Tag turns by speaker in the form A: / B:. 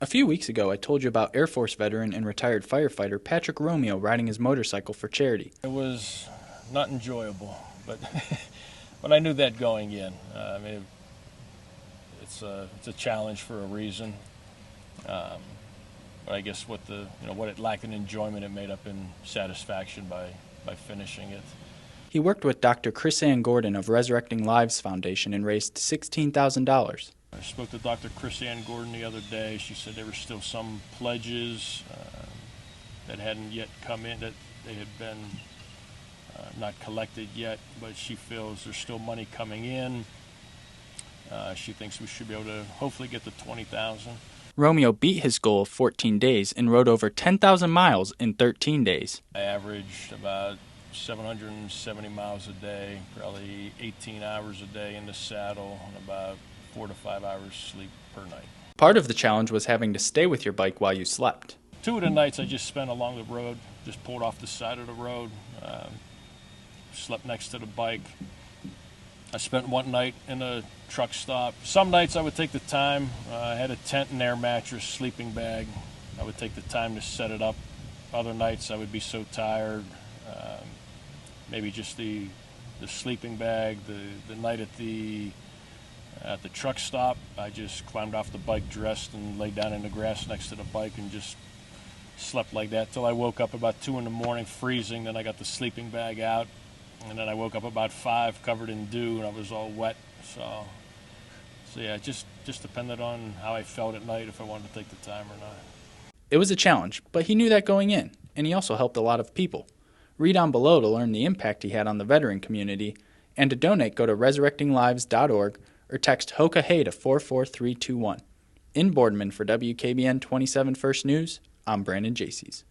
A: A few weeks ago, I told you about Air Force veteran and retired firefighter Patrick Romeo riding his motorcycle for charity.
B: It was not enjoyable, but but I knew that going in. It's a challenge for a reason. But I guess what it lacked in enjoyment, it made up in satisfaction by finishing it.
A: He worked with Dr. Chris Ann Gordon of Resurrecting Lives Foundation and raised $16,000.
B: I spoke to Dr. Chris Ann Gordon the other day. She said there were still some pledges that hadn't yet come in, that they had been not collected yet, but she feels there's still money coming in. She thinks we should be able to hopefully get to 20,000.
A: Romeo beat his goal of 14 days and rode over 10,000 miles in 13 days.
B: I averaged about 770 miles a day, probably 18 hours a day in the saddle, and about 4 to 5 hours sleep per night.
A: Part of the challenge was having to stay with your bike while you slept.
B: 2 of the nights I just spent along the road, just pulled off the side of the road, slept next to the bike. I spent one night in a truck stop. Some nights I would take the time. I had a tent and air mattress, sleeping bag. I would take the time to set it up. Other nights I would be so tired. Maybe just the sleeping bag. The night at the truck stop, I just climbed off the bike, dressed, and laid down in the grass next to the bike and just slept like that till I woke up about 2 in the morning, freezing. Then I got the sleeping bag out, and then I woke up about 5, covered in dew, and I was all wet. So yeah, it just depended on how I felt at night, if I wanted to take the time or not.
A: It was a challenge, but he knew that going in, and he also helped a lot of people. Read on below to learn the impact he had on the veteran community, and to donate, go to resurrectinglives.org or text HOKA-HEY to 44321. In Boardman for WKBN 27 First News, I'm Brandon Jaycees.